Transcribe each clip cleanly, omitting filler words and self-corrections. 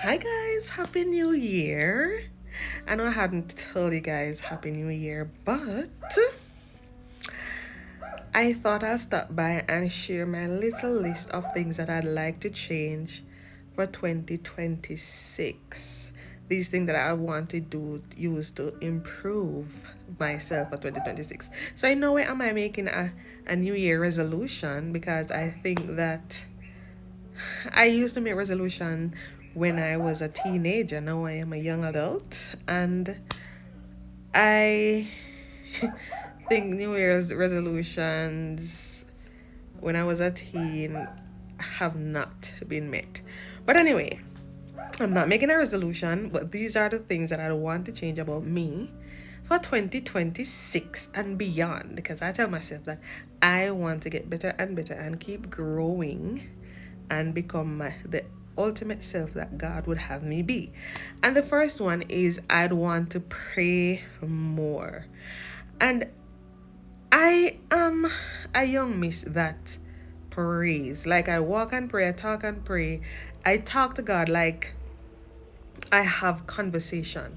Hi guys, Happy New Year. I know I hadn't told you guys Happy New Year, but I thought I'd stop by and share my little list of things that I'd like to change for 2026. These things that I want to use to improve myself for 2026. So in no way am I making a New Year resolution, because I think that I used to make resolution when I was a teenager. Now I am a young adult, and I think New Year's resolutions when I was a teen have not been met. But anyway, I'm not making a resolution, but these are the things that I want to change about me for 2026 and beyond, because I tell myself that I want to get better and better and keep growing and become the ultimate self that God would have me be. And the first one is I'd want to pray more. And I am a young miss that prays. Like, I walk and pray, I talk and pray. I talk to God like I have conversation.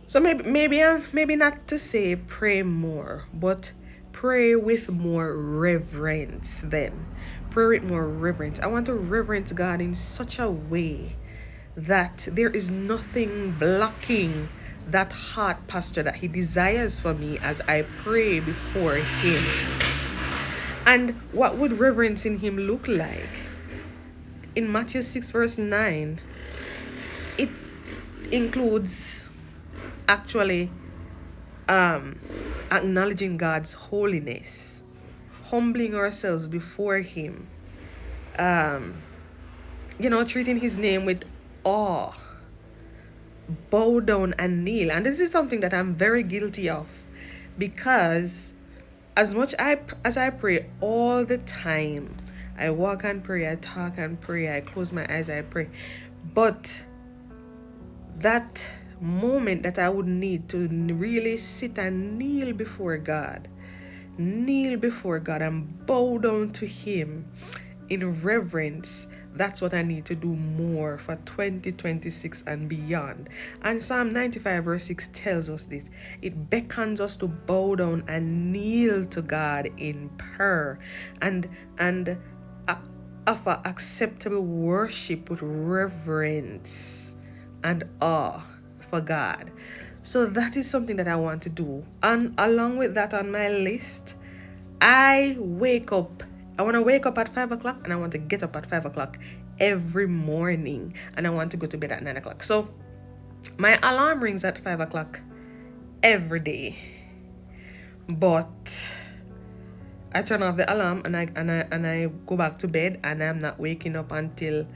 So maybe not to say pray more, but pray with more reverence then. Pray with more reverence. I want to reverence God in such a way that there is nothing blocking that heart posture that He desires for me as I pray before Him. And what would reverence in Him look like? In Matthew 6 verse 9, it includes actually acknowledging God's holiness, humbling ourselves before Him, treating His name with awe, bow down and kneel. And this is something that I'm very guilty of, because as much as I pray all the time, I walk and pray, I talk and pray, I close my eyes, I pray, but that moment that I would need to really sit and kneel before God and bow down to Him in reverence, that's what I need to do more for 2026 and beyond. And Psalm 95 verse 6 tells us this. It beckons us to bow down and kneel to God in prayer and offer acceptable worship with reverence and awe for God. So that is something that I want to do. And along with that, on my list, I want to wake up at 5 o'clock, and I want to get up at 5 o'clock every morning, and I want to go to bed at 9 o'clock. So my alarm rings at 5 o'clock every day, but I turn off the alarm and I go back to bed, and I'm not waking up until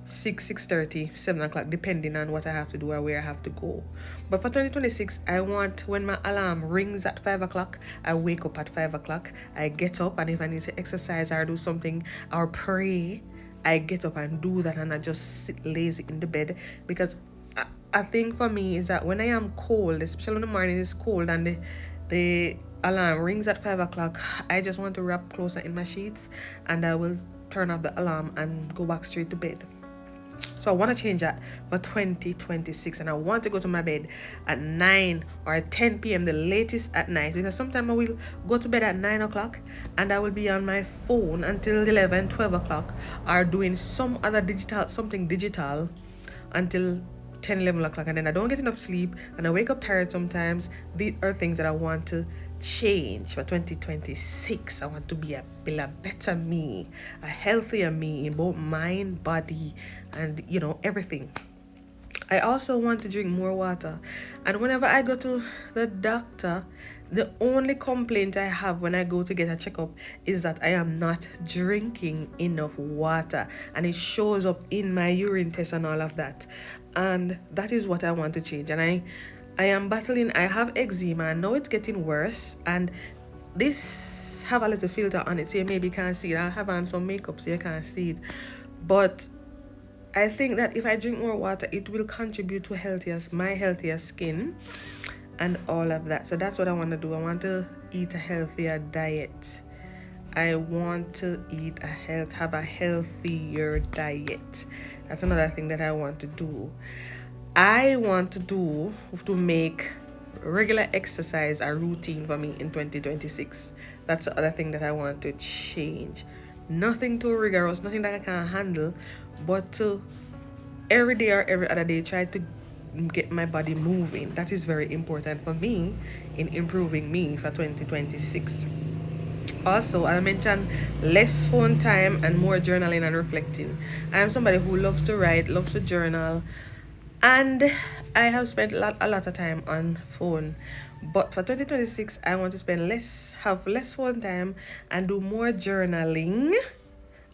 6:30, 7 o'clock, depending on what I have to do or where I have to go. But for 2026, I want, when my alarm rings at 5 o'clock, I wake up at 5 o'clock, I get up, and if I need to exercise or do something or pray, I get up and do that, and I just sit lazy in the bed. Because I think for me is that when I am cold, especially when the morning is cold and the alarm rings at 5 o'clock, I just want to wrap closer in my sheets, and I will turn off the alarm and go back straight to bed. So I want to change that for 2026, and I want to go to my bed at 9 or 10 p.m. the latest at night, because sometimes I will go to bed at 9 o'clock and I will be on my phone until 11, 12 o'clock, or doing something digital until 10, 11 o'clock, and then I don't get enough sleep and I wake up tired sometimes. These are things that I want to change for 2026. I want to be a better me, a healthier me in both mind, body, and everything. I also want to drink more water, and whenever I go to the doctor, the only complaint I have when I go to get a checkup is that I am not drinking enough water, and it shows up in my urine test and all of that. And that is what I want to change. And I am battling, I have eczema, and now it's getting worse, and this have a little filter on it so you maybe can't see it. I have on some makeup so you can't see it, but I think that if I drink more water, it will contribute to my healthier skin and all of that. So that's what I want to do. I want to eat a healthier diet. I want to have a healthier diet. That's another thing that I want to do. I want to make regular exercise a routine for me in 2026. That's the other thing that I want to change. Nothing too rigorous, nothing that I can't handle, but to every day or every other day try to get my body moving. That is very important for me in improving me for 2026. Also, I mentioned less phone time and more journaling and reflecting. I am somebody who loves to write, loves to journal, and I have spent a lot of time on phone. But for 2026, I want to have less phone time and do more journaling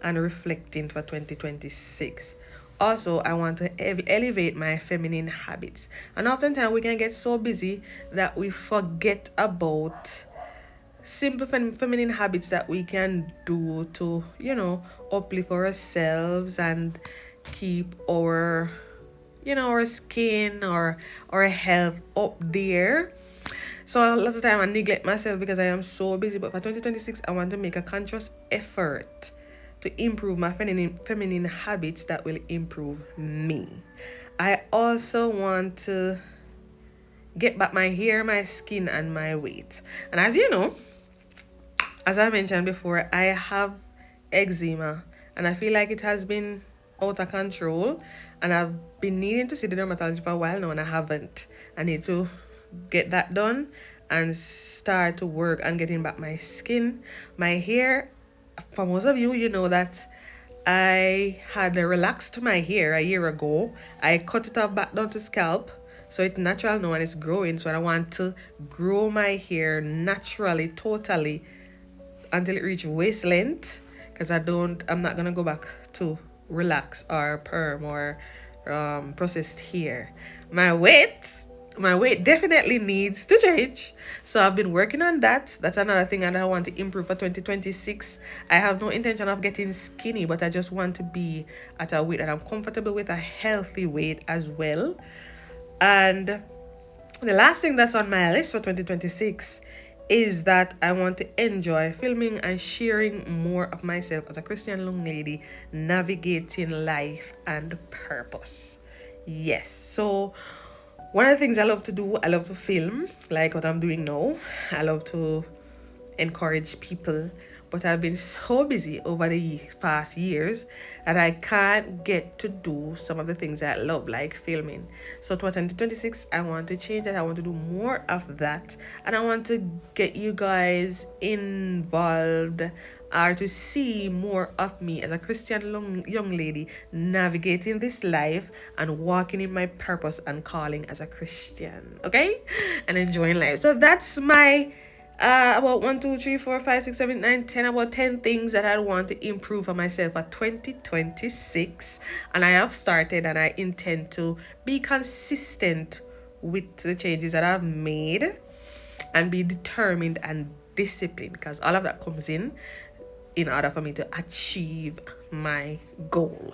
and reflecting for 2026. Also, I want to elevate my feminine habits. And oftentimes we can get so busy that we forget about simple feminine habits that we can do to, uplift ourselves and keep our skin or our health up there. So a lot of time I neglect myself because I am so busy. But for 2026, I want to make a conscious effort to improve my feminine habits that will improve me. I also want to get back my hair, my skin, and my weight. And as you know, as I mentioned before, I have eczema, and I feel like it has been out of control, and I've been needing to see the dermatologist for a while now, and I haven't. I need to get that done and start to work on getting back my skin, my hair. For most of you, you know that I had relaxed my hair a year ago. I cut it off back down to scalp, so it's natural now and it's growing. So I want to grow my hair naturally, totally, until it reaches waist length, because I'm not gonna go back to relax or perm or processed hair. My weight definitely needs to change, so I've been working on that. That's another thing that I want to improve for 2026. I have no intention of getting skinny, but I just want to be at a weight that I'm comfortable with, a healthy weight as well. And the last thing that's on my list for 2026 is that I want to enjoy filming and sharing more of myself as a Christian young lady navigating life and purpose. Yes, so one of the things I love to do, I love to film, like what I'm doing now. I love to encourage people, but I've been so busy over the past years that I can't get to do some of the things I love, like filming. So 2026, I want to change that. I want to do more of that, and I want to get you guys involved or to see more of me as a Christian young lady navigating this life and walking in my purpose and calling as a Christian, okay, and enjoying life. So that's my about 1, 2, 3, 4, 5, 6, 7, 9, 10, about 10 things that I want to improve for myself for 2026. And I have started, and I intend to be consistent with the changes that I've made and be determined and disciplined, because all of that comes in order for me to achieve my goal.